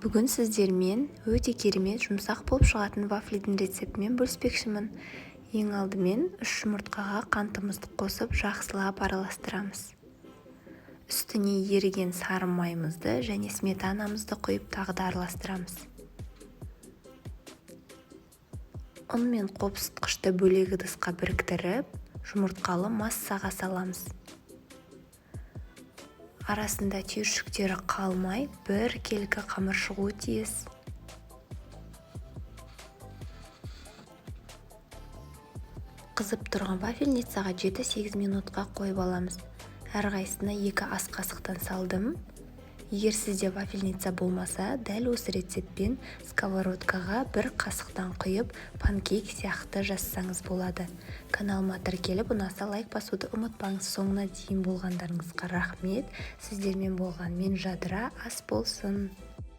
Бүгін сіздермен өте керемет жұмсақ болып шығатын вафлидің рецептімен бөліспекшімін. Ең алдымен 3 жұмыртқаға қантымызды қосып жақсылап араластырамыз. Үстіне еріген сары майымызды және сметанамызды құйып тағы да араластырамыз. Ұн мен қопсытқышты бөлек ыдысқа біріктіріп, жұмыртқалы массаға саламыз. Арасында түйіршіктері қалмай, бір келкі қамыр шығуы тиіс. Қызып тұрған вафельницаға 7-8 минутқа қойып аламыз. Әрқайсысына 2 ас қасықтан салдым. Егер сізде вафельница болмаса, дәл осы рецептпен сковородкаға 1 қасықтан құйып, панкейк сияқты жазсаңыз болады. Каналыма тіркеліп, ұнаса лайк басуды ұмытпаңыз. Соңына дейін болғандарыңызға рахмет. Сіздермен болған мен Жадыра, ас болсын.